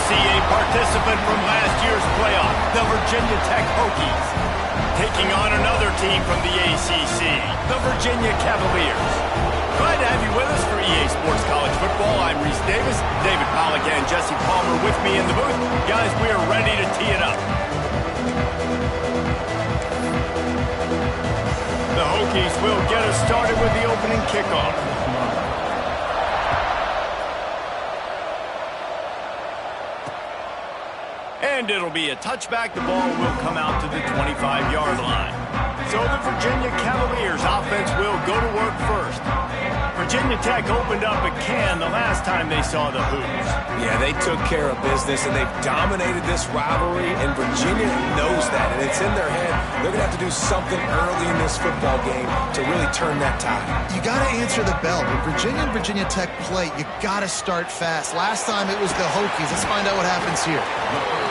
see a participant from last year's playoff, the Virginia Tech Hokies, taking on another team from the ACC, the Virginia Cavaliers. Glad to have you with us for EA Sports College Football. I'm Reese Davis, David Pollack and Jesse Palmer with me in the booth. Guys, we are ready to tee it up. The Hokies will get us started with the opening kickoff. And it'll be a touchback. The ball will come out to the 25-yard line. So the Virginia Cavaliers offense will go to work first. Virginia Tech opened up a can the last time they saw the Hoos. Yeah, they took care of business, and they've dominated this rivalry, and Virginia knows that, and it's in their head. They're going to have to do something early in this football game to really turn that tide. You got to answer the bell. When Virginia and Virginia Tech play, you got to start fast. Last time it was the Hokies. Let's find out what happens here.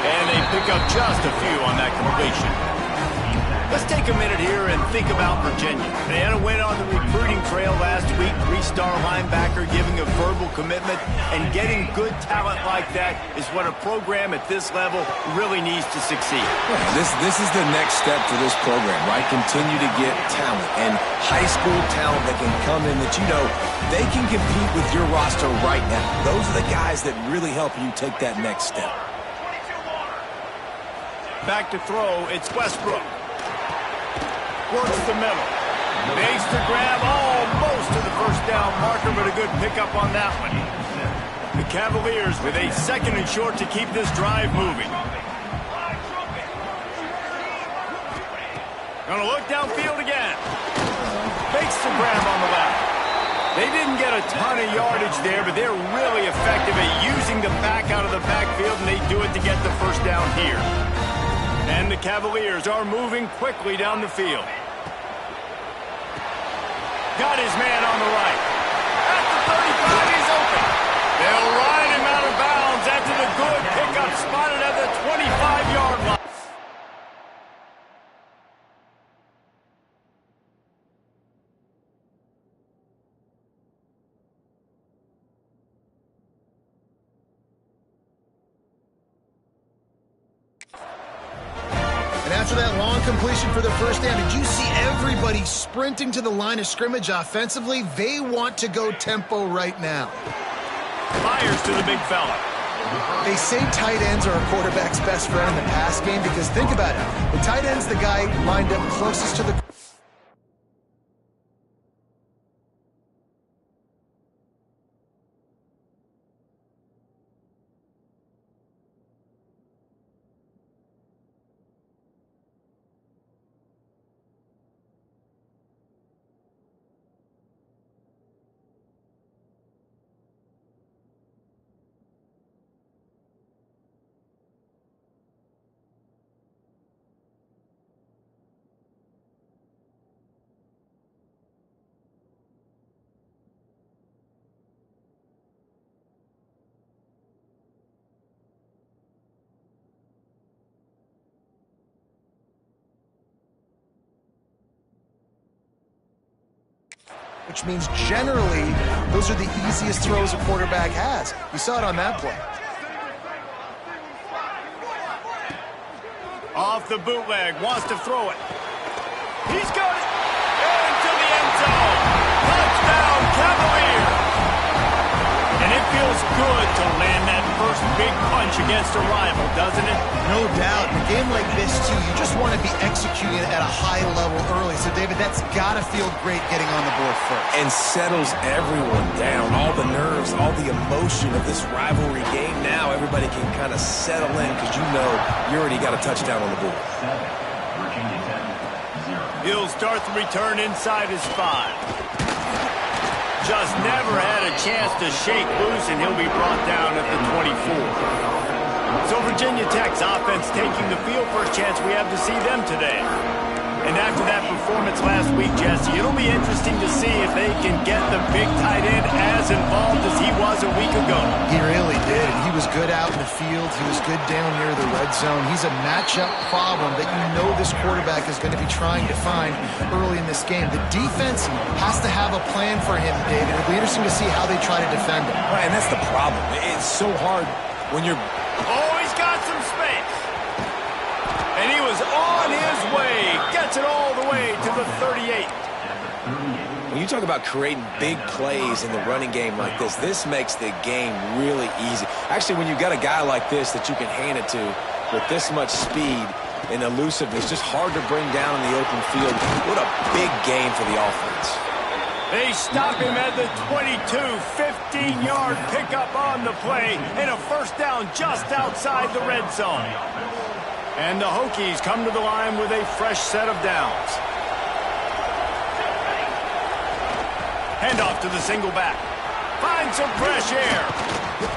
And they pick up just a few on that completion. Let's take a minute here and think about Virginia. They had a win on the recruiting trail last week. Three-star linebacker giving a verbal commitment, and getting good talent like that is what a program at this level really needs to succeed. This is the next step for this program, right? Continue to get talent, and high school talent that can come in that you know they can compete with your roster right now. Those are the guys that really help you take that next step. Back to throw, it's Westbrook. Works the middle. Makes the grab almost to the first down marker, but a good pickup on that one. The Cavaliers with a second and short to keep this drive moving. Gonna look downfield again. Makes the grab on the left. They didn't get a ton of yardage there, but they're really effective at using the back out of the backfield, and they do it to get the first down here. And the Cavaliers are moving quickly down the field. Got his man on the right. At the 35, he's open. They'll ride him out of bounds after the good pickup, spotted at the 25-yard line. After that long completion for the first down, did you see everybody sprinting to the line of scrimmage offensively? They want to go tempo right now. Fires to the big fella. They say tight ends are a quarterback's best friend in the pass game because think about it. The tight end's the guy lined up closest to the... which means generally those are the easiest throws a quarterback has. You saw it on that play. Off the bootleg, wants to throw it. He's got it. Into the end zone. Touchdown, Cavaliers. And it feels good to land that first big punch against a rival, doesn't it? No doubt. In a game like this, too, you just want to be executing at a high level early. So, David, that's got to feel great getting on the board first. And settles everyone down. All the nerves, all the emotion of this rivalry game. Now everybody can kind of settle in because you know you already got a touchdown on the board. He'll start the return inside his 5. Just never had a chance to shake loose, and he'll be brought down at the 24. So Virginia Tech's offense taking the field. First chance we have to see them today. And after that performance last week, Jesse, it'll be interesting to see if they can get the big tight end as involved as he was a week ago. He really did. He was good out in the field. He was good down near the red zone. He's a matchup problem that you know this quarterback is going to be trying to find early in this game. The defense has to have a plan for him, David. It'll be interesting to see how they try to defend him. Right, and that's the problem. It's so hard when you're Oh, he's got some space. And he was on his way. Gets it all the way to the 38. When you talk about creating big plays in the running game like this makes the game really easy. Actually, when you've got a guy like this that you can hand it to with this much speed and elusiveness, just hard to bring down in the open field. What a big game for the offense. They stop him at the 22, 15-yard pickup on the play, and a first down just outside the red zone. And the Hokies come to the line with a fresh set of downs. Handoff to the single back. Finds some fresh air.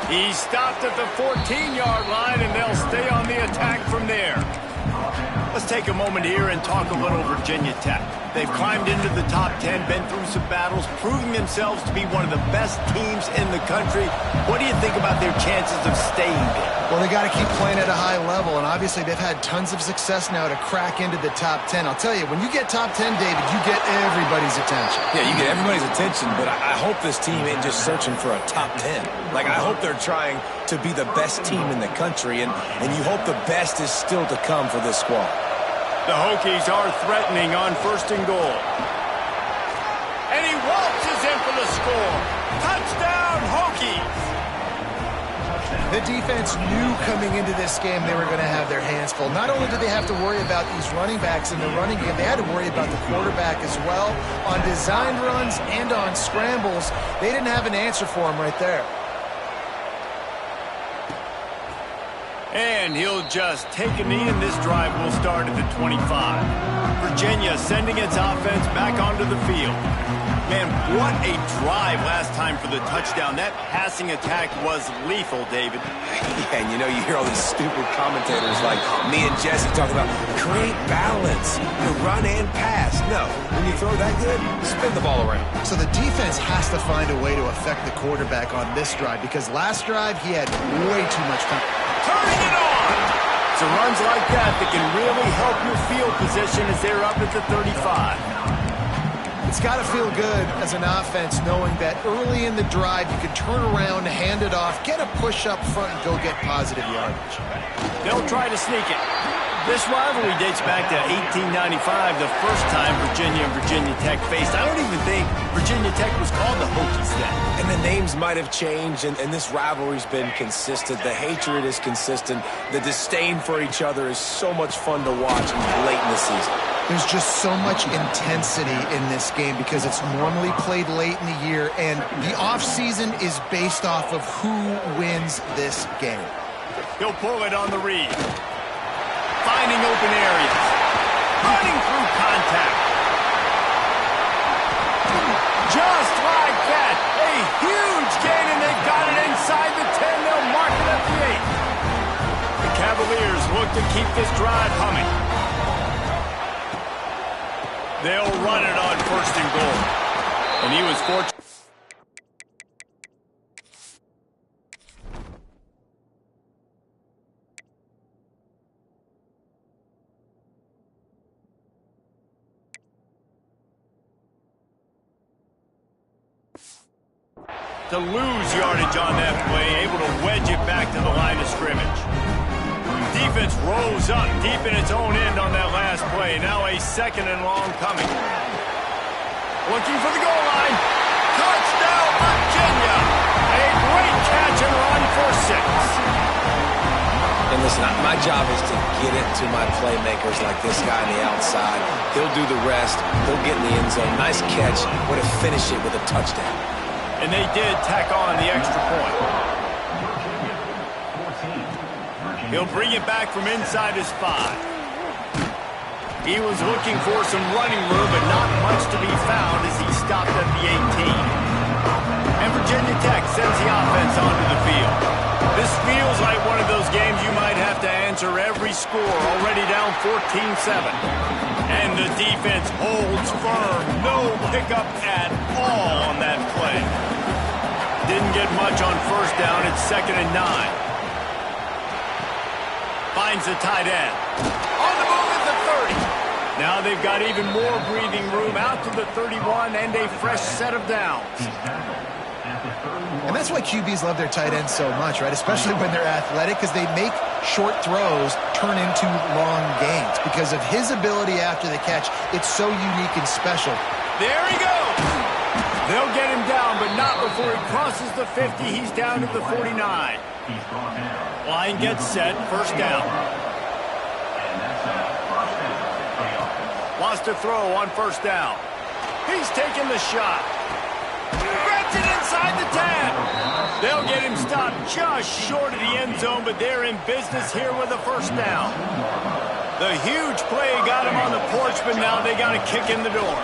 He stopped at the 14-yard line, and they'll stay on the attack from there. Let's take a moment here and talk a little Virginia Tech. They've climbed into the top 10, been through some battles, proving themselves to be one of the best teams in the country. What do you think about their chances of staying there? Well, they got to keep playing at a high level, and obviously they've had tons of success now to crack into the top 10. I'll tell you, when you get top 10, David, you get everybody's attention. Yeah, you get everybody's attention, but I hope this team ain't just searching for a top 10. Like, I hope they're trying to be the best team in the country, and you hope the best is still to come for this squad. The Hokies are threatening on 1st and goal. And he waltzes in for the score. Touchdown, Hokies! The defense knew coming into this game they were going to have their hands full. Not only did they have to worry about these running backs in the running game, they had to worry about the quarterback as well. On designed runs and on scrambles, they didn't have an answer for him right there. And he'll just take a knee, and this drive will start at the 25. Virginia sending its offense back onto the field. Man, what a drive last time for the touchdown. That passing attack was lethal, David. Yeah, and you know, you hear all these stupid commentators like me and Jesse talking about create balance, run and pass. No, when you throw that good, spin the ball around. So the defense has to find a way to affect the quarterback on this drive, because last drive he had way too much time. Turning it on! It's runs like that can really help your field position as they're up at the 35. It's got to feel good as an offense knowing that early in the drive you can turn around, hand it off, get a push up front, and go get positive yardage. They'll try to sneak it. This rivalry dates back to 1895, the first time Virginia and Virginia Tech faced. I don't even think Virginia Tech was called the Hokies then. And the names might have changed, and this rivalry's been consistent. The hatred is consistent. The disdain for each other is so much fun to watch late in the season. There's just so much intensity in this game because it's normally played late in the year, and the offseason is based off of who wins this game. He'll pull it on the read. Finding open areas. Running through contact. Just like that. A huge gain, and they've got it inside the 10. They'll mark it at the 8. The Cavaliers look to keep this drive humming. They'll run it on 1st and goal. And he was fortunate. To lose yardage on that play, able to wedge it back to the line of scrimmage. Defense rose up deep in its own end on that last play. Now a 2nd and long coming. Looking for the goal line. Touchdown, Virginia! A great catch and run for 6. And listen, my job is to get it to my playmakers like this guy on the outside. He'll do the rest. He'll get in the end zone. Nice catch. Way to finish it with a touchdown. And they did tack on the extra point. He'll bring it back from inside his 5. He was looking for some running room, but not much to be found as he stopped at the 18. And Virginia Tech sends the offense onto the field. This feels like one of those games you might have to answer every score, already down 14-7. And the defense holds firm. No pickup at all on that play. Didn't get much on 1st down. It's 2nd and 9. Finds the tight end. On the move at the 30. Now they've got even more breathing room out to the 31 and a fresh set of downs. And that's why QBs love their tight ends so much, right? Especially when they're athletic, because they make short throws turn into long gains. Because of his ability after the catch, it's so unique and special. There he goes. They'll get him down, but not before he crosses the 50. He's down to the 49. Line gets set, first down. Wants to throw on first down. He's taking the shot. Grabs it inside the 10. They'll get him stopped just short of the end zone, but they're in business here with a first down. The huge play got him on the porch, but now they got a kick in the door.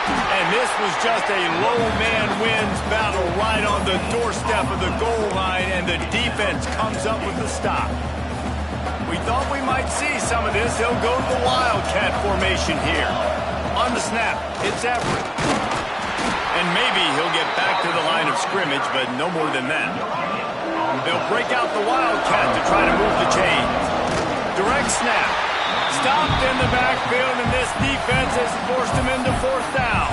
And this was just a low man wins battle right on the doorstep of the goal line, and the defense comes up with the stop. We thought we might see some of this. He'll go to the Wildcat formation here. On the snap, it's Everett. And maybe he'll get back to the line of scrimmage, but no more than that. They'll break out the Wildcat to try to move the chains. Direct snap. Stopped in the backfield, and this defense has forced him into fourth down.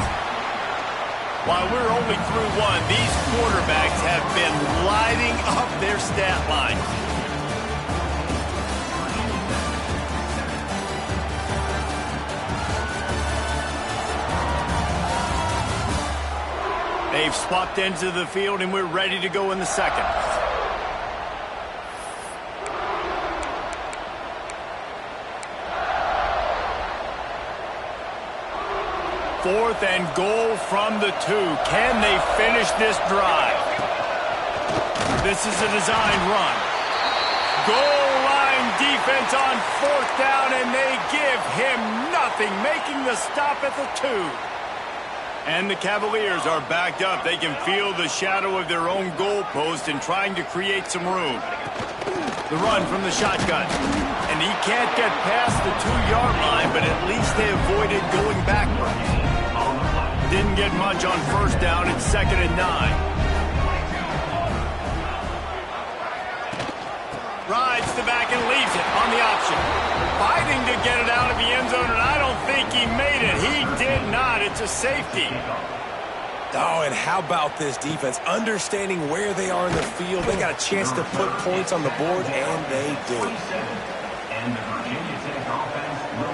While we're only through one, these quarterbacks have been lighting up their stat line. They've swapped into the field, and we're ready to go in the second. Fourth and goal from the 2. Can they finish this drive? This is a designed run. Goal line defense on fourth down, and they give him nothing, making the stop at the 2. And the Cavaliers are backed up. They can feel the shadow of their own goalpost and trying to create some room. The run from the shotgun. And he can't get past the 2-yard line, but at least they avoided going backwards. Didn't get much on first down. It's 2nd and 9. Rides the back and leaves it on the option. Fighting to get it out of the end zone, and I don't think he made it. He did not. It's a safety. Oh, and how about this defense? Understanding where they are in the field. They got a chance to put points on the board, and they do.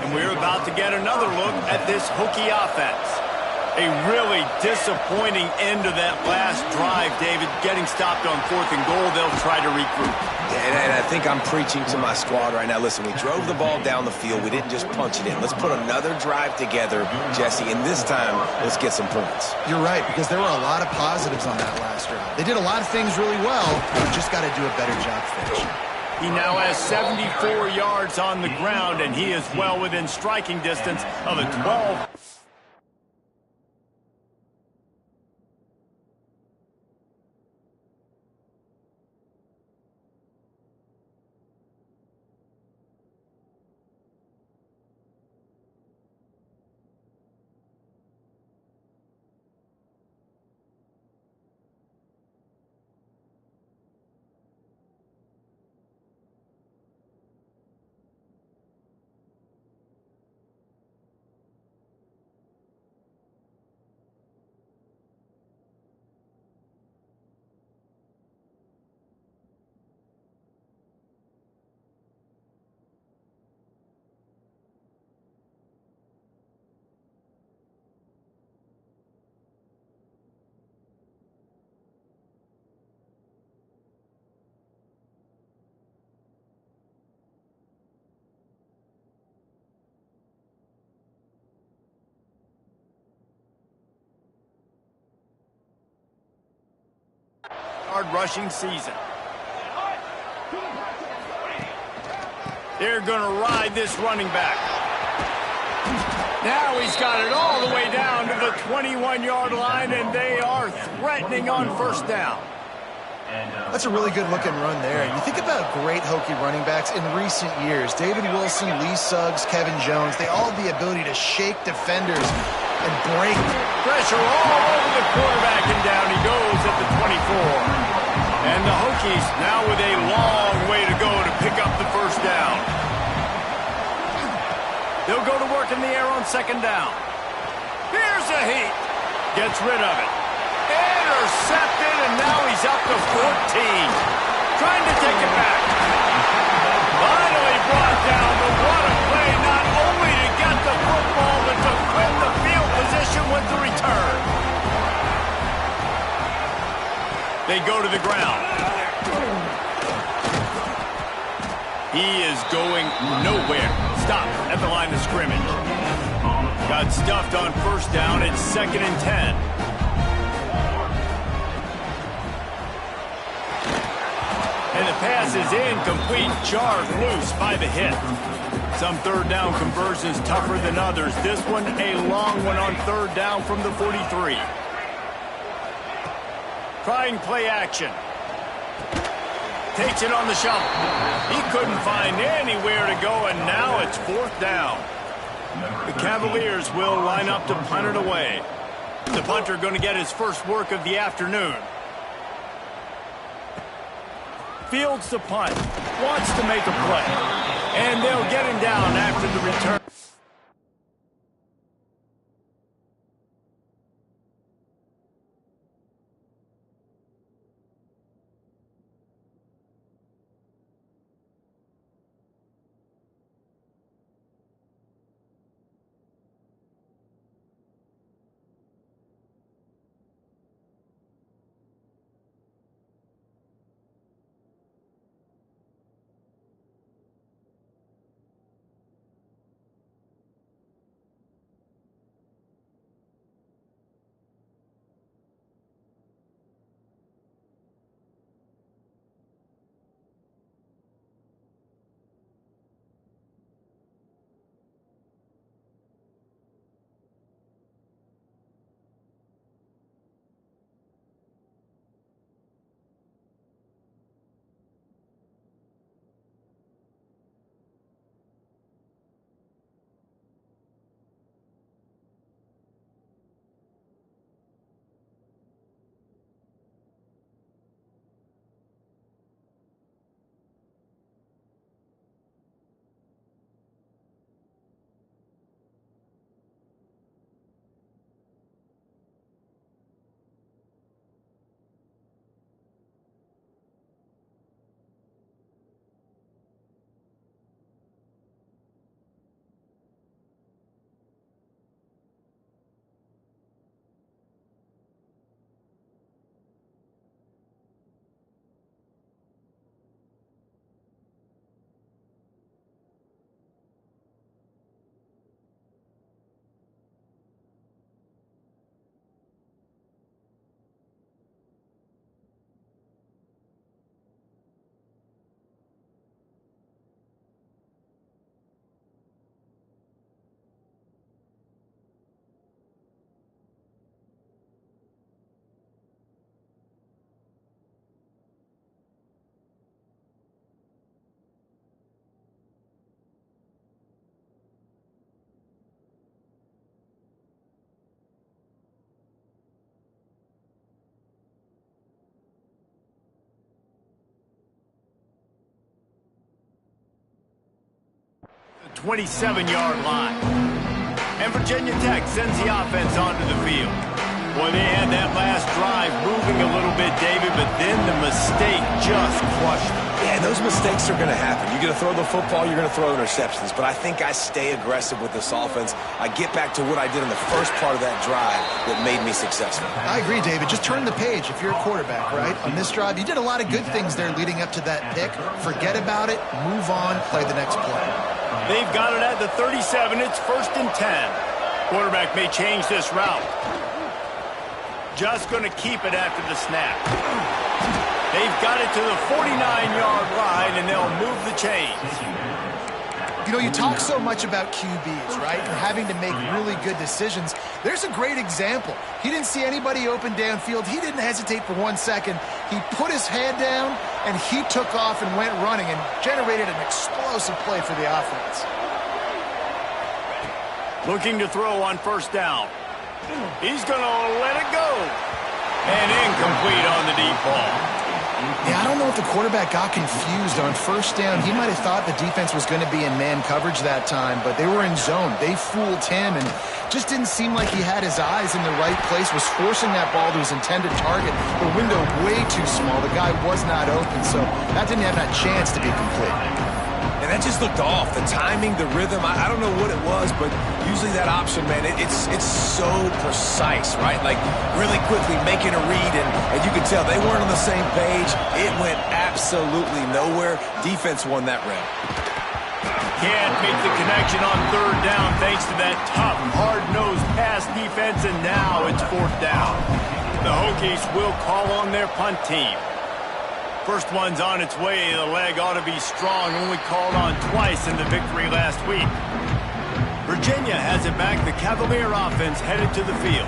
And we're about to get another look at this Hokie offense. A really disappointing end to that last drive, David. Getting stopped on 4th and goal, they'll try to regroup. And I think I'm preaching to my squad right now. Listen, we drove the ball down the field. We didn't just punch it in. Let's put another drive together, Jesse, and this time, let's get some points. You're right, because there were a lot of positives on that last drive. They did a lot of things really well. We just got to do a better job finishing. He now has 74 yards on the ground, and he is well within striking distance of a 12. Rushing season. They're going to ride this running back. Now he's got it all the way down to the 21-yard line, and they are threatening on first down. That's a really good-looking run there. You think about great Hokie running backs in recent years. David Wilson, Lee Suggs, Kevin Jones, they all have the ability to shake defenders and break. Pressure all over the quarterback, and down he goes at the 24. And the Hokies now with a long way to go to pick up the first down. They'll go to work in the air on 2nd down. Here's a heat. Gets rid of it. Intercepted, and now he's up to 14. Trying to take it back. Finally brought down, but what a play, not only to get the football, but to quit the field position with the return. They go to the ground. He is going nowhere. Stop at the line of scrimmage. Got stuffed on first down. It's 2nd and 10. And the pass is incomplete, jarred loose by the hit. Some third down conversions tougher than others. This one a long one on third down from the 43. Trying play action. Takes it on the shovel. He couldn't find anywhere to go, and now it's 4th down. The Cavaliers will line up to punt it away. The punter going to get his first work of the afternoon. Fields the punt. Wants to make a play. And they'll get him down after the return. The 27-yard line. And Virginia Tech sends the offense onto the field. Boy, they had that last drive moving a little bit, David, but then the mistake just crushed them. Yeah, those mistakes are going to happen. You're going to throw the football, you're going to throw interceptions. But I think I stay aggressive with this offense. I get back to what I did in the first part of that drive that made me successful. I agree, David. Just turn the page if you're a quarterback, right? On this drive, you did a lot of good things there leading up to that pick. Forget about it, move on, play the next play. They've got it at the 37. It's 1st and 10. Quarterback may change this route. Just going to keep it after the snap. They've got it to the 49-yard line, and they'll move the chains. You know, you talk so much about QBs, right, and having to make really good decisions. There's a great example. He didn't see anybody open downfield. He didn't hesitate for 1 second. He put his head down, and he took off and went running and generated an explosive play for the offense. Looking to throw on first down. He's going to let it go. And incomplete on the deep ball. Yeah, I don't know if the quarterback got confused on first down. He might have thought the defense was going to be in man coverage that time, but they were in zone. They fooled him and just didn't seem like he had his eyes in the right place, was forcing that ball to his intended target. The window way too small. The guy was not open, so that didn't have that chance to be complete. And that just looked off. The timing, the rhythm, I don't know what it was, but usually that option, man, it's so precise, right? Like really quickly making a read, and you could tell they weren't on the same page. It went absolutely nowhere. Defense won that round. Can't make the connection on third down thanks to that tough, hard-nosed pass defense, and now it's fourth down. The Hokies will call on their punt team. First one's on its way. The leg ought to be strong. Only called on twice in the victory last week. Virginia has it back. The Cavalier offense headed to the field.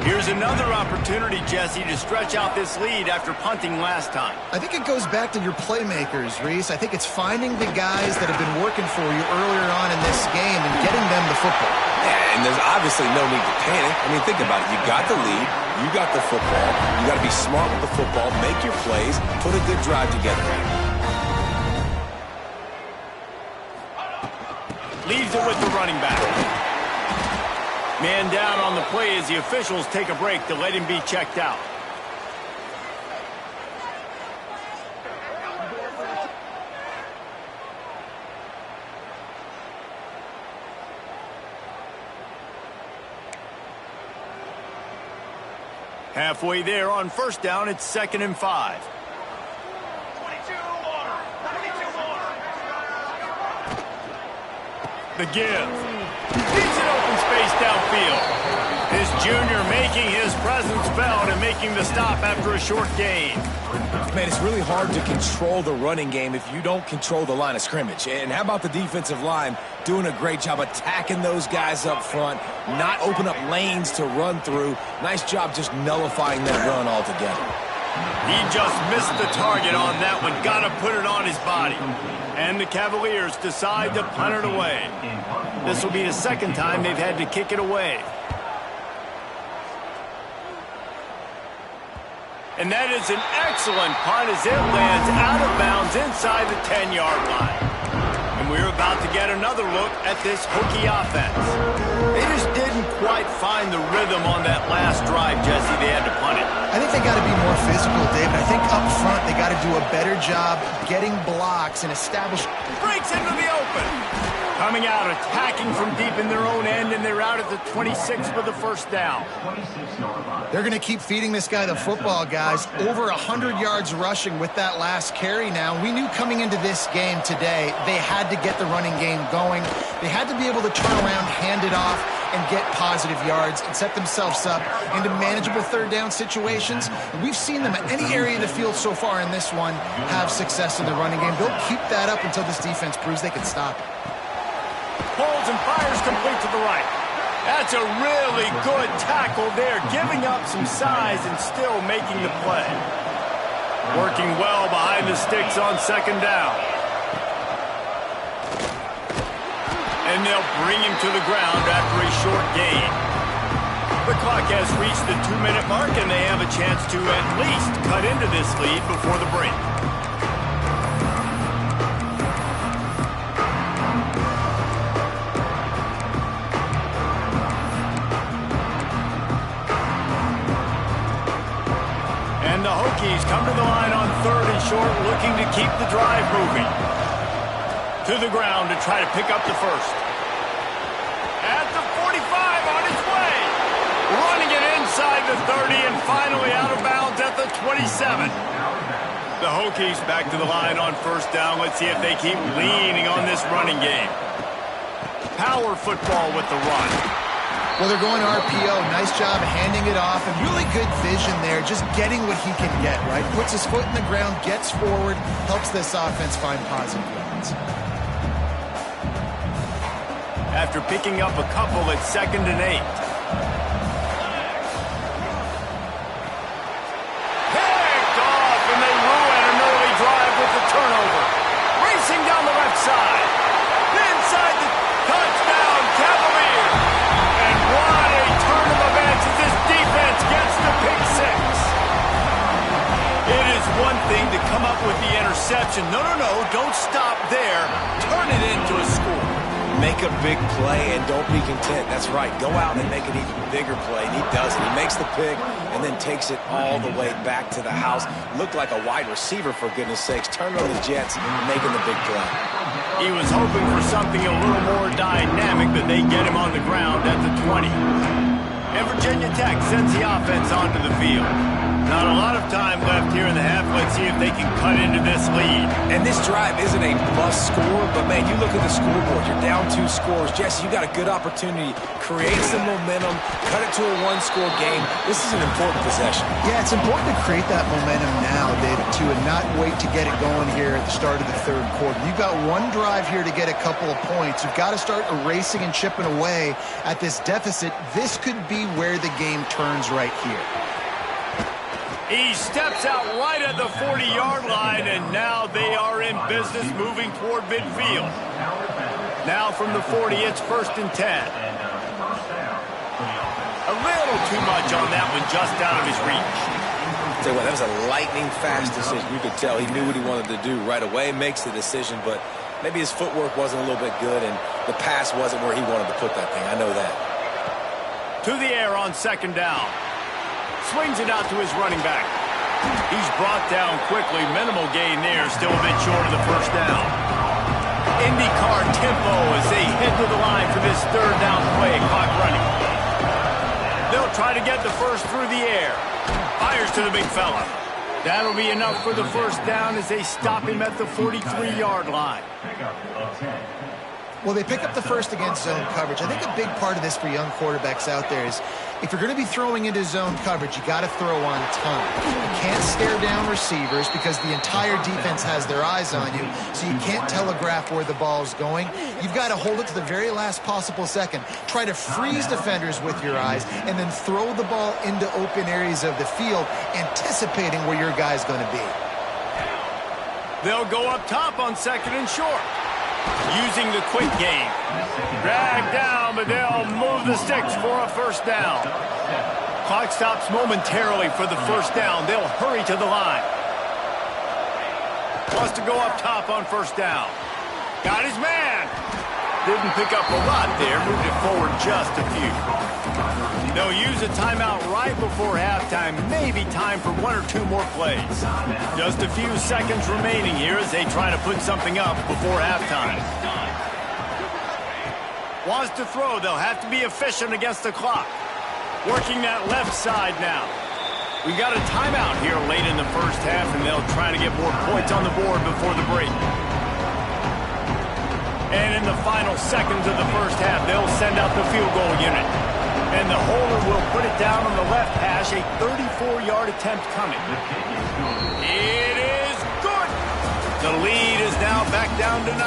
Here's another opportunity, Jesse, to stretch out this lead after punting last time. I think it goes back to your playmakers, Reese. I think it's finding the guys that have been working for you earlier on in this game and getting them the football. Yeah, and there's obviously no need to panic. I mean, think about it. You got the lead. You got the football. You got to be smart with the football, make your plays, put a good drive together. Leaves it with the running back. Man down on the play as the officials take a break to let him be checked out. Halfway there on first down, it's 2nd and 5. The give. Keeps it open space downfield. This junior making his presence felt and making the stop after a short gain. Man, it's really hard to control the running game if you don't control the line of scrimmage. And how about the defensive line doing a great job attacking those guys up front, not open up lanes to run through. Nice job just nullifying that run altogether. He just missed the target on that one. Got to put it on his body. And the Cavaliers decide to punt it away. This will be the second time they've had to kick it away. And that is an excellent punt as it lands out of bounds inside the 10-yard line. And we're about to get another look at this Hokie offense. They just didn't quite find the rhythm on that last drive, Jesse. They had to punt it. I think they got to be more physical, David. I think up front they got to do a better job getting blocks and establish. Breaks into the open. Coming out, attacking from deep in their own end, and they're out at the 26 with the first down. They're going to keep feeding this guy the football, guys. Over 100 yards rushing with that last carry now. We knew coming into this game today they had to get the running game going. They had to be able to turn around, hand it off, and get positive yards and set themselves up into manageable third down situations. And we've seen them at any area of the field so far in this one have success in the running game. They'll keep that up until this defense proves they can stop it. Pulls and fires complete to the right. That's a really good tackle there, giving up some size and still making the play. Working well behind the sticks on second down. And they'll bring him to the ground after a short gain. The clock has reached the 2-minute mark, and they have a chance to at least cut into this lead before the break. And the Hokies come to the line on 3rd and short, looking to keep the drive moving. To the ground to try to pick up the first. At the 45 on its way. Running it inside the 30 and finally out of bounds at the 27. The Hokies back to the line on first down. Let's see if they keep leaning on this running game. Power football with the run. Well, they're going RPO. Nice job handing it off, and really good vision there, just getting what he can get, right? Puts his foot in the ground, gets forward, helps this offense find positive yards. After picking up a couple at 2nd and 8. Picked off, and they ruin an early drive with the turnover. Racing down the left side. Inside the touchdown, Cavalier. And what a turn of events as this defense gets the pick six. It is one thing interception. No, don't stop there. Turn it into a score. Make a big play and don't be content. That's right. Go out and make an even bigger play. And he does it. He makes the pick and then takes it all the way back to the house. Looked like a wide receiver, for goodness sakes. Turned on the Jets, making the big play. He was hoping for something a little more dynamic, but they get him on the ground at the 20. And Virginia Tech sends the offense onto the field. Not a lot of time left here in the half. Let's see if they can cut into this lead. And this drive isn't a must score, but, man, you look at the scoreboard. You're down 2 scores. Jesse, you got a good opportunity. Create some momentum. Cut it to a 1-score game. This is an important possession. Yeah, it's important to create that momentum now, David, too, and not wait to get it going here at the start of the third quarter. You've got one drive here to get a couple of points. You've got to start erasing and chipping away at this deficit. This could be where the game turns right here. He steps out right at the 40-yard line, and now they are in business moving toward midfield. Now from the 40, it's 1st and 10. A little too much on that one, just out of his reach. Tell you what, that was a lightning-fast decision. You could tell he knew what he wanted to do right away, makes the decision, but maybe his footwork wasn't a little bit good, and the pass wasn't where he wanted to put that thing. I know that. To the air on 2nd down. Swings it out to his running back. He's brought down quickly. Minimal gain there. Still a bit short of the 1st down. IndyCar tempo as they head to the line for this 3rd down play. Clock running. They'll try to get the first through the air. Fires to the big fella. That'll be enough for the 1st down as they stop him at the 43-yard line. Well, they pick up the first against zone coverage. I think a big part of this for young quarterbacks out there is if you're going to be throwing into zone coverage, you got to throw on time. You can't stare down receivers because the entire defense has their eyes on you, so you can't telegraph where the ball's going. You've got to hold it to the very last possible second. Try to freeze defenders with your eyes and then throw the ball into open areas of the field, anticipating where your guy's going to be. They'll go up top on 2nd and short. Using the quick game. Drag down, but they'll move the sticks for a 1st down. Clock stops momentarily for the 1st down. They'll hurry to the line. Wants to go up top on 1st down. Got his man. Didn't pick up a lot there. Moved it forward just a few. They'll use a timeout right before halftime. Maybe time for 1 or 2 more plays. Just a few seconds remaining here as they try to put something up before halftime. Wants to throw. They'll have to be efficient against the clock. Working that left side now. We got a timeout here late in the 1st half, and they'll try to get more points on the board before the break. And in the final seconds of the 1st half, they'll send out the field goal unit. And the holder will put it down on the left hash, a 34-yard attempt coming. It is good. The lead is now back down to 9.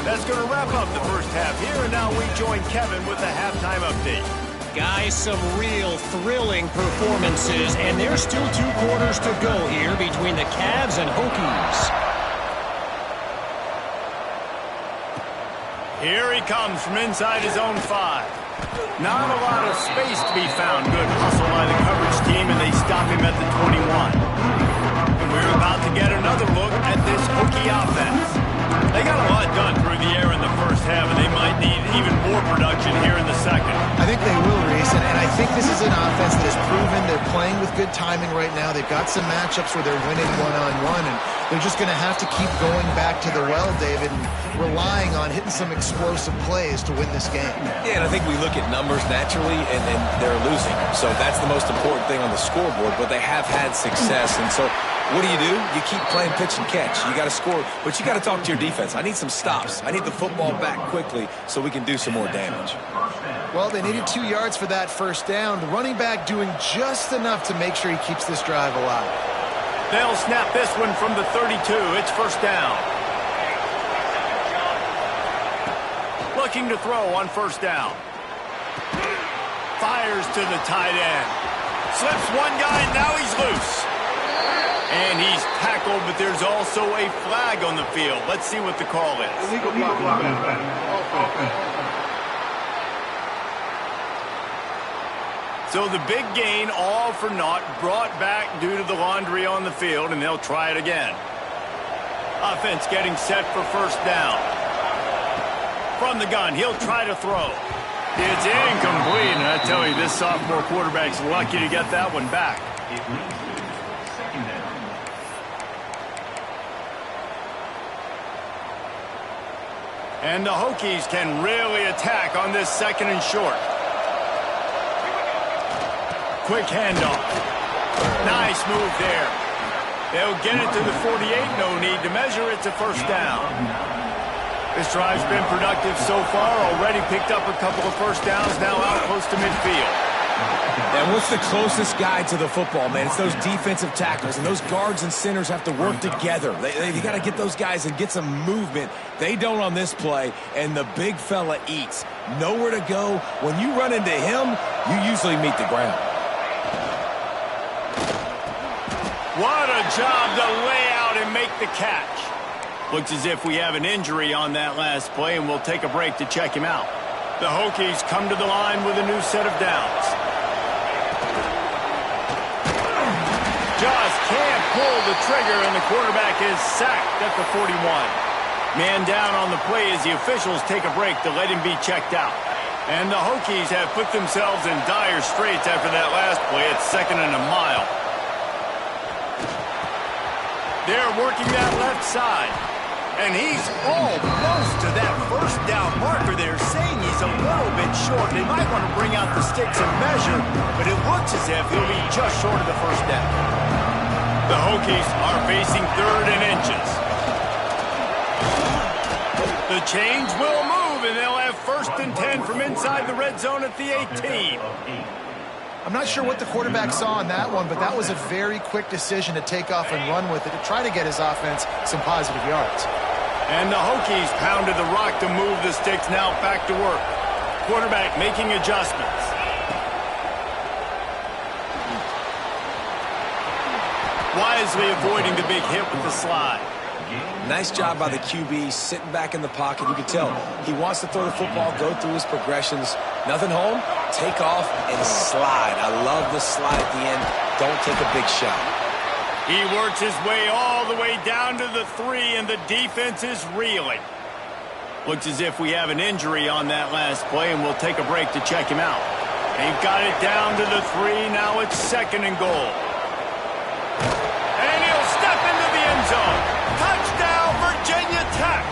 That's going to wrap up the 1st half here, and now we join Kevin with the halftime update. Guys, some real thrilling performances, and there's still 2 quarters to go here between the Cavs and Hokies. Here he comes from inside his own 5. Not a lot of space to be found. Good hustle by the coverage team, and they stop him at the 21. And we're about to get another look at this Hokie offense. They got a lot done through the air in the 1st half, and they might need even more production here in the 2nd. I think they will, Reese, and I think this is an offense that has proven they're playing with good timing right now. They've got some matchups where they're winning one-on-one, and they're just going to have to keep going back to the well, David, and relying on hitting some explosive plays to win this game. Yeah, and I think we look at numbers naturally, and then they're losing. So that's the most important thing on the scoreboard, but they have had success, and so what do? You keep playing pitch and catch. You got to score, but you got to talk to your defense. I need some stops. I need the football back quickly so we can do some more damage. Well, they needed 2 yards for that 1st down. The running back doing just enough to make sure he keeps this drive alive. They'll snap this one from the 32. It's 1st down. Looking to throw on 1st down. Fires to the tight end. Slips one guy, now he's loose. And he's tackled, but there's also a flag on the field. Let's see what the call is. So the big gain, all for naught, brought back due to the laundry on the field, and they'll try it again. Offense getting set for first down. From the gun, he'll try to throw. It's incomplete, and I tell you, this sophomore quarterback's lucky to get that one back. And the Hokies can really attack on this second and short. Quick handoff. Nice move there. They'll get it to the 48. No need to measure. It's a first down. This drive's been productive so far. Already picked up a couple of first downs. Now out close to midfield. And what's the closest guy to the football, man? It's those defensive tackles, and those guards and centers have to work together. They got to get those guys and get some movement. They don't on this play, and the big fella eats. Nowhere to go. When you run into him, you usually meet the ground. What a job to lay out and make the catch. Looks as if we have an injury on that last play, and we'll take a break to check him out. The Hokies come to the line with a new set of downs. Just can't pull the trigger, and the quarterback is sacked at the 41. Man down on the play as the officials take a break to let him be checked out. And the Hokies have put themselves in dire straits after that last play. It's 2nd and a mile. They're working that left side. And he's almost to that first down marker there, saying he's a little bit short. They might want to bring out the sticks and measure, but it looks as if he'll be just short of the first down. The Hokies are facing 3rd and inches. The change will move, and they'll have 1st and 10 from inside the red zone at the 18. I'm not sure what the quarterback saw on that one, but that was a very quick decision to take off and run with it to try to get his offense some positive yards. And the Hokies pounded the rock to move the sticks, now back to work. Quarterback making adjustments. Wisely avoiding the big hit with the slide. Nice job by the QB, sitting back in the pocket. You can tell he wants to throw the football, go through his progressions. Nothing home, take off and slide. I love the slide at the end. Don't take a big shot. He works his way all the way down to the 3, and the defense is reeling. Looks as if we have an injury on that last play, and we'll take a break to check him out. They've got it down to the 3. Now it's 2nd and goal. And he'll step into the end zone. Touchdown, Virginia Tech.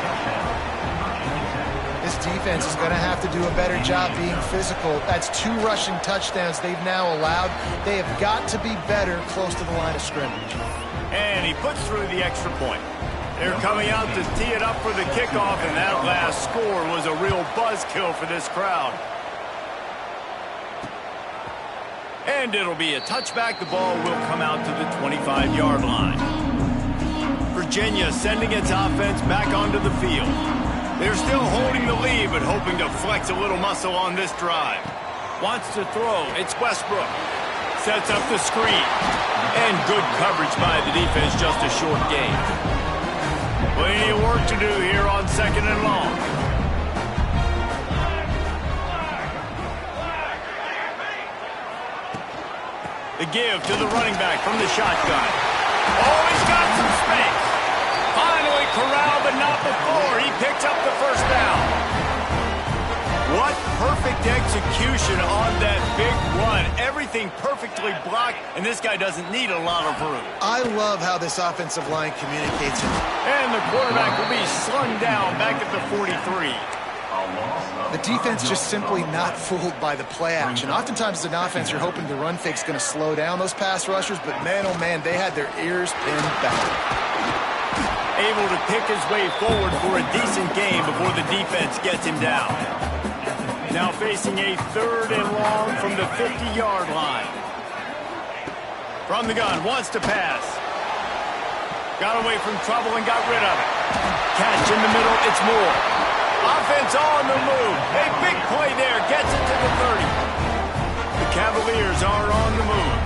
This defense is going to have to do a better job being physical. That's 2 rushing touchdowns they've now allowed. They have got to be better close to the line of scrimmage. And he puts through the extra point. They're coming out to tee it up for the kickoff, and that last score was a real buzzkill for this crowd. And it'll be a touchback. The ball will come out to the 25-yard line. Virginia sending its offense back onto the field. They're still holding the lead, but hoping to flex a little muscle on this drive. Wants to throw. It's Westbrook. Sets up the screen. And good coverage by the defense, just a short gain. Plenty of work to do here on 2nd and long. The give to the running back from the shotgun. Oh, he's got some space. Finally corralled, but not before. He picks up the first down. What perfect execution on that big run. Everything perfectly blocked, and this guy doesn't need a lot of room. I love how this offensive line communicates it. And the quarterback will be slung down back at the 43. The defense just simply not fooled by the play action. Oftentimes as an offense, you're hoping the run fake's going to slow down those pass rushers, but man, oh man, they had their ears pinned back. Able to pick his way forward for a decent game before the defense gets him down. Now facing a 3rd and long from the 50-yard line. From the gun, wants to pass. Got away from trouble and got rid of it. Catch in the middle, it's Moore. Offense on the move. A big play there. Gets it to the 30. The Cavaliers are on the move.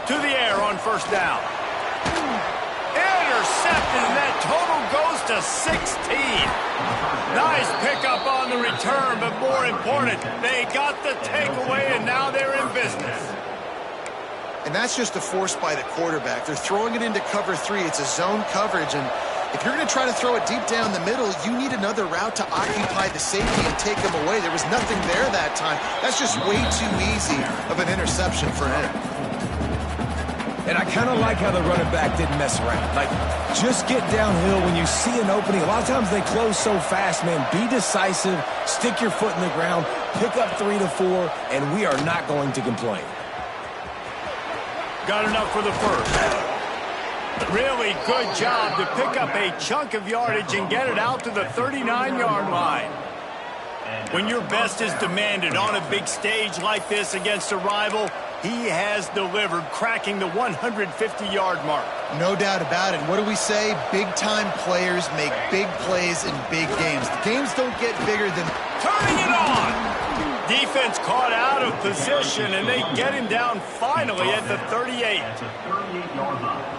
To the air on first down. Intercepted, and that total goes to 16. Nice pickup on the return, but more important, they got the takeaway, and now they're in business. and that's just a force by the quarterback. They're throwing it into cover 3. It's a zone coverage, and if you're going to try to throw it deep down the middle, you need another route to occupy the safety and take him away. There was nothing there that time. That's just way too easy of an interception for him. And I kind of like how the running back didn't mess around. Like, just get downhill when you see an opening. A lot of times they close so fast, man. Be decisive, stick your foot in the ground, pick up 3 to 4, and we are not going to complain. Got enough for the first. Really good job to pick up a chunk of yardage and get it out to the 39-yard line. When your best is demanded on a big stage like this against a rival, he has delivered, cracking the 150-yard mark. No doubt about it. What do we say? Big-time players make big plays in big games. The games don't get bigger than... Turning it on! Defense caught out of position, and they get him down finally at the 38.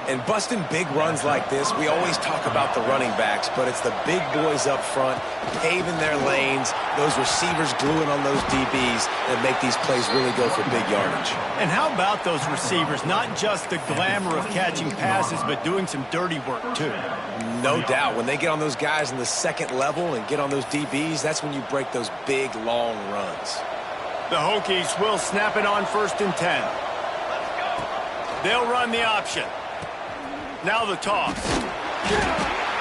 And busting big runs like this, we always talk about the running backs, but it's the big boys up front, paving their lanes, those receivers gluing on those DBs that make these plays really go for big yardage. And how about those receivers? Not just the glamour of catching passes, but doing some dirty work, too. No doubt. When they get on those guys in the second level and get on those DBs, that's when you break those big, long runs. The Hokies will snap it on 1st and 10. They'll run the option. Now the toss.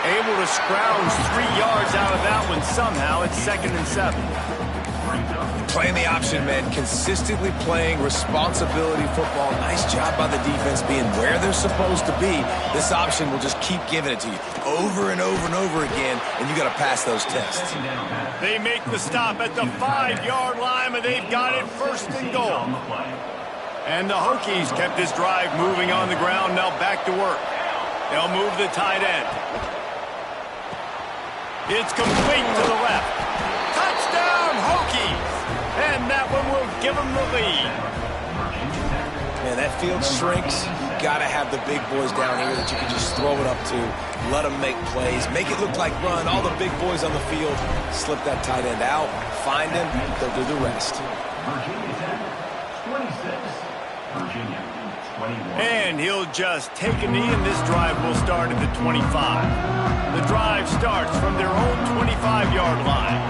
Able to scrounge 3 yards out of that one somehow. It's 2nd and 7. Playing the option, man. Consistently playing responsibility football. Nice job by the defense being where they're supposed to be. This option will just keep giving it to you over and over and over again, and you got to pass those tests. They make the stop at the 5-yard line, but they've got it 1st and goal. And the Hokies kept this drive moving on the ground. Now back to work. They'll move the tight end. It's complete to the left. Touchdown, Hokies! And that one will give them the lead. Man, that field shrinks. You got to have the big boys down here that you can just throw it up to, let them make plays, make it look like run. All the big boys on the field, slip that tight end out, find him, they'll do the rest. Virginia Tech, 26. Virginia, 21. And he'll just take a knee, and this drive will start at the 25. The drive starts from their own 25-yard line.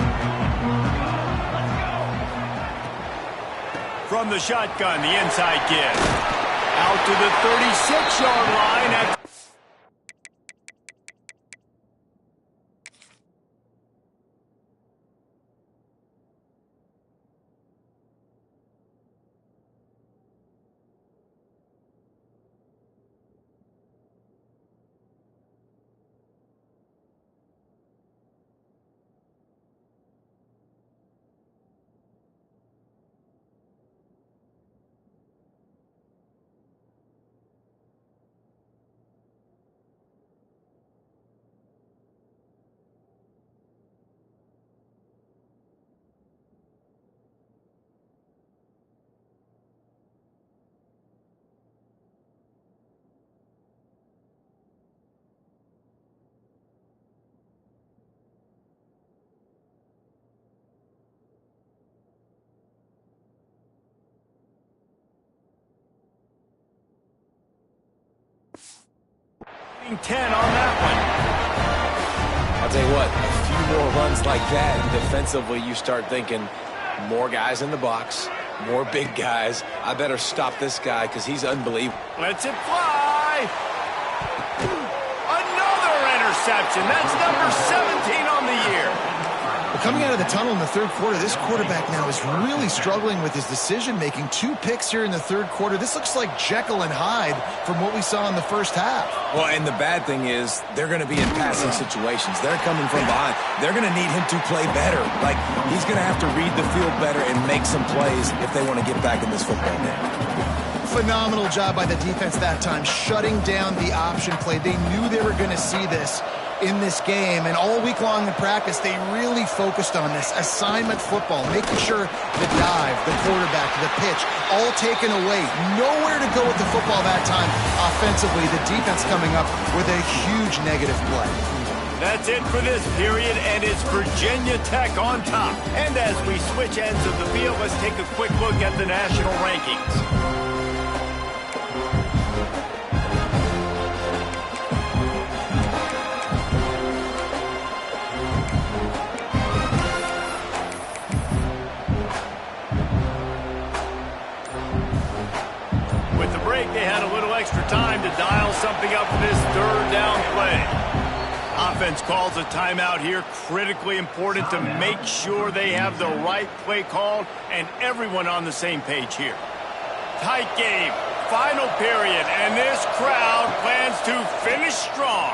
From the shotgun, the inside give. Out to the 36-yard line at... ...10 on that one. I'll tell you what, a few more runs like that, and defensively you start thinking more guys in the box, more big guys. I better stop this guy because he's unbelievable. Lets it fly. Another interception. That's number 17 on the year. Well, coming out of the tunnel in the third quarter, this quarterback now is really struggling with his decision-making. 2 picks here in the third quarter. This looks like Jekyll and Hyde from what we saw in the first half. Well, and the bad thing is they're going to be in passing situations. They're coming from behind. They're going to need him to play better. Like, he's going to have to read the field better and make some plays if they want to get back in this football game. Phenomenal job by the defense that time, shutting down the option play. They knew they were going to see this in this game, and all week long in practice, they really focused on this assignment football, making sure the dive, the quarterback, the pitch, all taken away. Nowhere to go with the football that time. Offensively, the defense coming up with a huge negative play. That's it for this period, and it's Virginia Tech on top. And as we switch ends of the field, let's take a quick look at the national rankings. time to dial something up for this third down play. Offense calls a timeout here. Critically important to make sure they have the right play called and everyone on the same page here. Tight game. Final period. And this crowd plans to finish strong.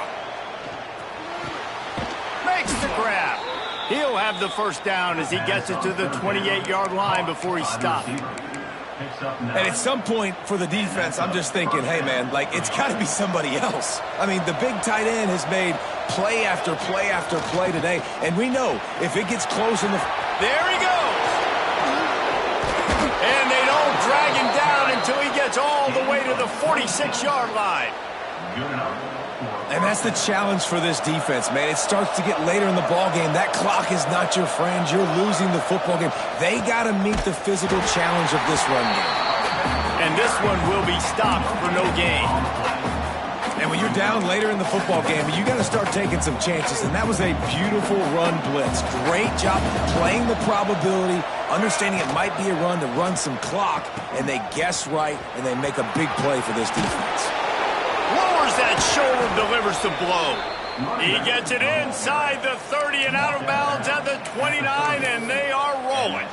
Makes the grab. He'll have the first down as he gets it to the 28-yard line before he stops. And at some point for the defense, I'm just thinking, hey, man, like, it's got to be somebody else. I mean, the big tight end has made play after play after play today. And we know if it gets close in the... There he goes. And they don't drag him down until he gets all the way to the 46-yard line. And that's the challenge for this defense, man. It starts to get later in the ball game. That clock is not your friend. You're losing the football game. They got to meet the physical challenge of this run game. And this one will be stopped for no gain. And when you're down later in the football game, you got to start taking some chances. And that was a beautiful run blitz. Great job playing the probability, understanding it might be a run to run some clock, and they guess right, and they make a big play for this defense. Lowers that shoulder, delivers the blow. He gets it inside the 30 and out of bounds at the 29, and they are rolling.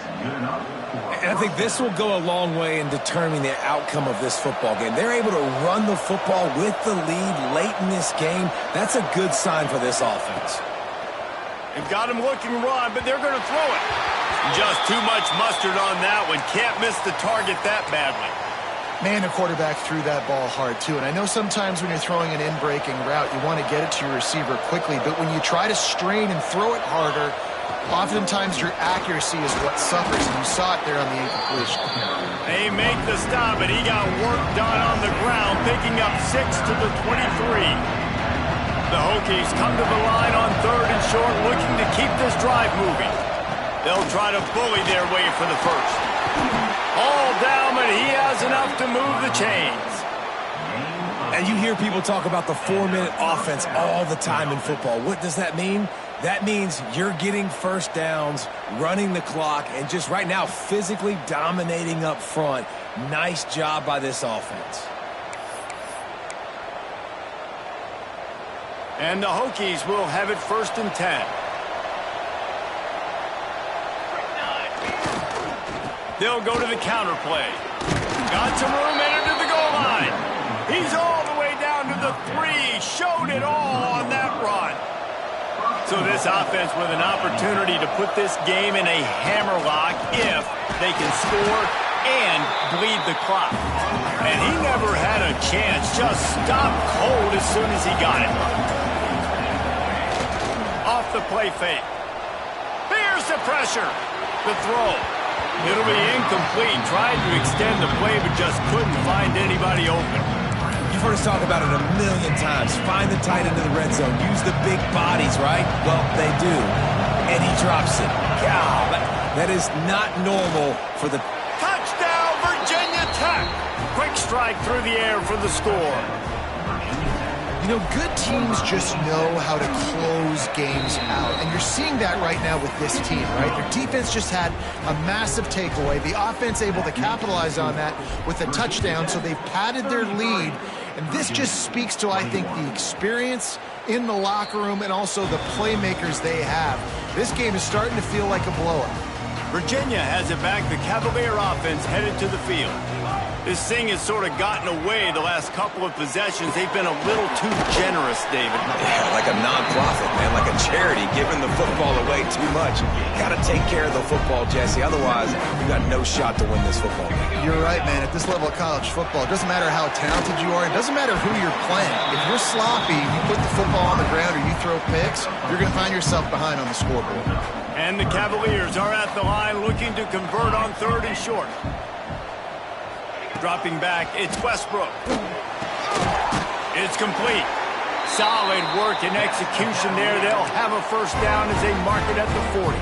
And I think this will go a long way in determining the outcome of this football game. They're able to run the football with the lead late in this game. That's a good sign for this offense. They've got him looking run, but they're going to throw it. Just too much mustard on that one. Can't miss the target that badly. Man, the quarterback threw that ball hard, too. And I know sometimes when you're throwing an in-breaking route, you want to get it to your receiver quickly. But when you try to strain and throw it harder, oftentimes your accuracy is what suffers. And you saw it there on the incompletion. They make the stop, and he got work done on the ground, picking up 6 to the 23. The Hokies come to the line on 3rd and short, looking to keep this drive moving. They'll try to bully their way for the first. All down, but he has enough to move the chains. And you hear people talk about the 4-minute offense all the time in football. What does that mean? That means you're getting first downs, running the clock, and just right now physically dominating up front. Nice job by this offense. And the Hokies will have it 1st and 10. They'll go to the counter play. Got some room, entered to the goal line. He's all the way down to the 3. Showed it all on that run. So this offense with an opportunity to put this game in a hammerlock if they can score and bleed the clock. And he never had a chance. Just stopped cold as soon as he got it. Off the play fake. Here's the pressure. The throw. It'll be incomplete. Tried to extend the play, but just couldn't find anybody open. You've heard us talk about it a million times. Find the tight end of the red zone. Use the big bodies, right? Well, they do. And he drops it. God, that is not normal for the... Touchdown, Virginia Tech! Quick strike through the air for the score. You know, good teams just know how to close games out. And you're seeing that right now with this team, right? Their defense just had a massive takeaway. The offense able to capitalize on that with a touchdown, so they've padded their lead. And this just speaks to, I think, the experience in the locker room and also the playmakers they have. This game is starting to feel like a blowout. Virginia has it back. The Cavalier offense headed to the field. This thing has sort of gotten away the last couple of possessions. They've been a little too generous, David. Yeah, like a non-profit, man, like a charity, giving the football away too much. Got to take care of the football, Jesse. Otherwise, you got no shot to win this football game. You're right, man. At this level of college football, it doesn't matter how talented you are. It doesn't matter who you're playing. If you're sloppy, you put the football on the ground or you throw picks, you're going to find yourself behind on the scoreboard. And the Cavaliers are at the line looking to convert on 3rd and short. Dropping back, it's Westbrook. It's complete. Solid work and execution there. They'll have a first down as they mark it at the 40.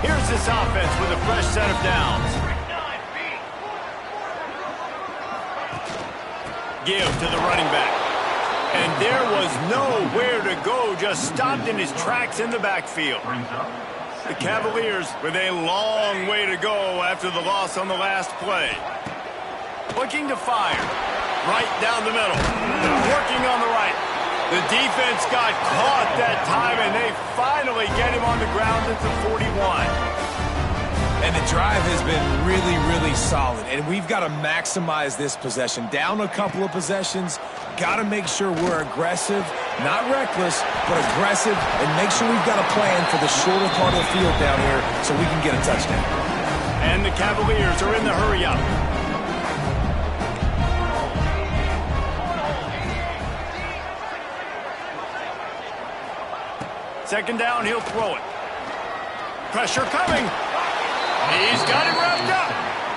Here's this offense with a fresh set of downs. Give to the running back. And there was nowhere to go, just stopped in his tracks in the backfield. The Cavaliers with a long way to go after the loss on the last play. Looking to fire. Right down the middle. Working on the right. The defense got caught that time, and they finally get him on the ground at the 41. And the drive has been really, really solid. And we've got to maximize this possession. Down a couple of possessions. Got to make sure we're aggressive. Not reckless, but aggressive. And make sure we've got a plan for the shorter part of the field down here so we can get a touchdown. And the Cavaliers are in the hurry-up. Second down, he'll throw it. Pressure coming. He's got it wrapped up.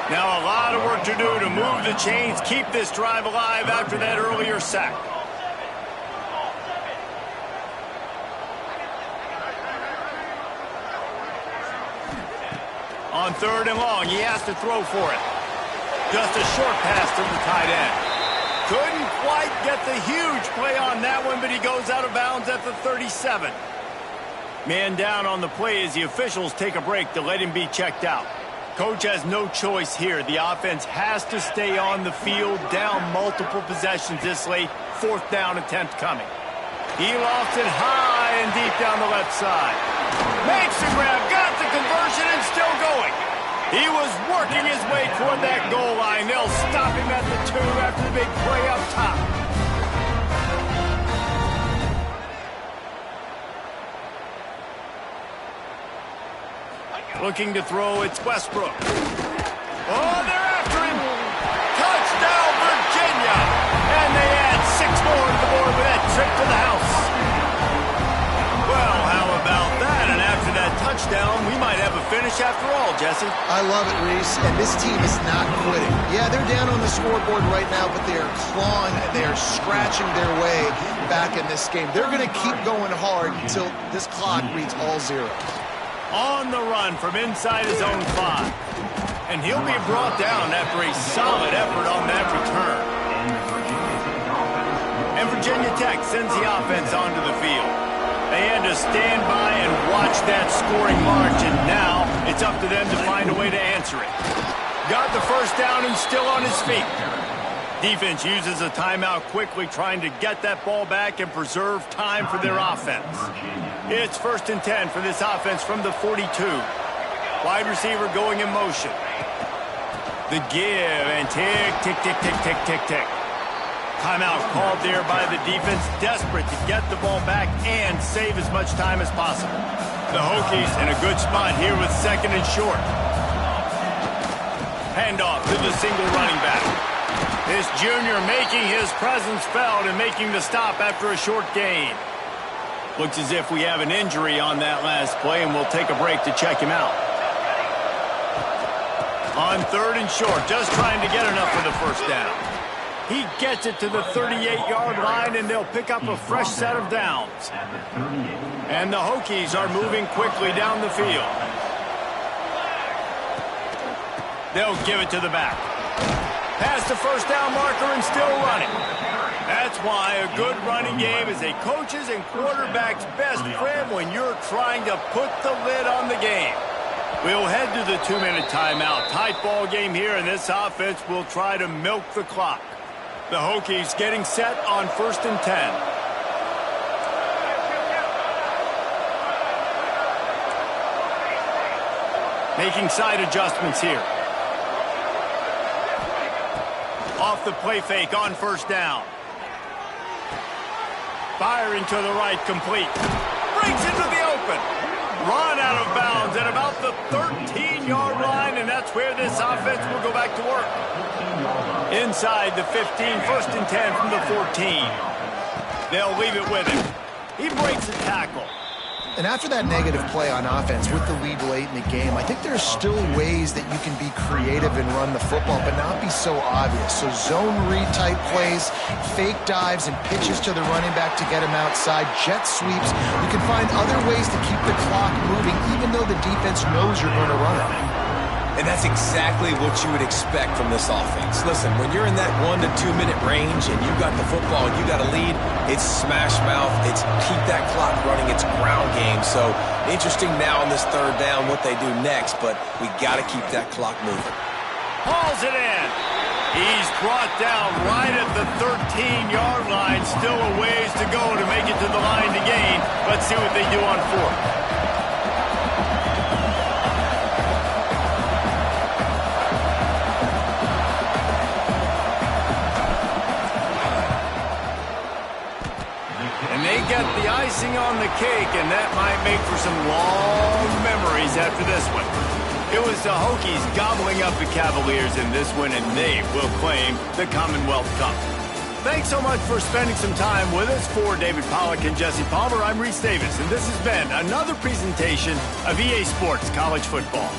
Now a lot of work to do to move the chains, keep this drive alive after that earlier sack. On third and long, he has to throw for it. Just a short pass to the tight end. Couldn't quite get the huge play on that one, but he goes out of bounds at the 37. Man down on the play as the officials take a break to let him be checked out. Coach has no choice here. The offense has to stay on the field, down multiple possessions this late. Fourth down attempt coming. He lofts it high and deep down the left side. Makes the grab, got the conversion, and still going. He was working his way toward that goal line. They'll stop him at the 2 after the big play up top. Looking to throw, it's Westbrook. Oh, they're after him. Touchdown, Virginia. And they add 6 more to the board with that trip to the house. Well, how about that? And after that touchdown, we might have a finish after all, Jesse. I love it, Reese. And this team is not quitting. Yeah, they're down on the scoreboard right now, but they are clawing and they are scratching their way back in this game. They're going to keep going hard until this clock reads all zeros. On the run from inside his own 5. And he'll be brought down after a solid effort on that return. And Virginia Tech sends the offense onto the field. They had to stand by and watch that scoring march, and now it's up to them to find a way to answer it. Got the first down and still on his feet. Defense uses a timeout quickly, trying to get that ball back and preserve time for their offense. It's 1st and 10 for this offense from the 42. Wide receiver going in motion. The give and tick, tick, tick, tick, tick, tick, tick. Timeout called there by the defense, desperate to get the ball back and save as much time as possible. The Hokies in a good spot here with 2nd and short. Handoff to the single running back. This junior making his presence felt and making the stop after a short gain. Looks as if we have an injury on that last play, and we'll take a break to check him out. On 3rd and short, just trying to get enough for the first down. He gets it to the 38-yard line, and they'll pick up a fresh set of downs. And the Hokies are moving quickly down the field. They'll give it to the back. Past the first down marker and still running. That's why a good running game is a coach's and quarterback's best friend when you're trying to put the lid on the game. We'll head to the 2-minute timeout. Tight ball game here, and this offense will try to milk the clock. The Hokies getting set on 1st and 10. Making side adjustments here. Off the play fake on 1st down. Firing to the right, complete. Brings into the open. Run out of bounds at about the 13-yard line, and that's where this offense will go back to work. Inside the 15, 1st and 10 from the 14. They'll leave it with him. He breaks the tackle. And after that negative play on offense with the lead late in the game, I think there's still ways that you can be creative and run the football, but not be so obvious. So zone read type plays, fake dives, and pitches to the running back to get him outside, jet sweeps. You can find other ways to keep the clock moving, even though the defense knows you're going to run it. And that's exactly what you would expect from this offense. Listen, when you're in that 1 to 2 minute range and you got the football and you got a lead, it's smash mouth, it's keep that clock running, it's ground game. So interesting now on this 3rd down what they do next, but we got to keep that clock moving. Hauls it in. He's brought down right at the 13-yard line. Still a ways to go to make it to the line to gain. Let's see what they do on fourth. And they get the icing on the cake, and that might make for some long memories after this one. It was the Hokies gobbling up the Cavaliers in this one, and they will claim the Commonwealth Cup. Thanks so much for spending some time with us. For David Pollack and Jesse Palmer, I'm Reese Davis, and this has been another presentation of EA Sports College Football.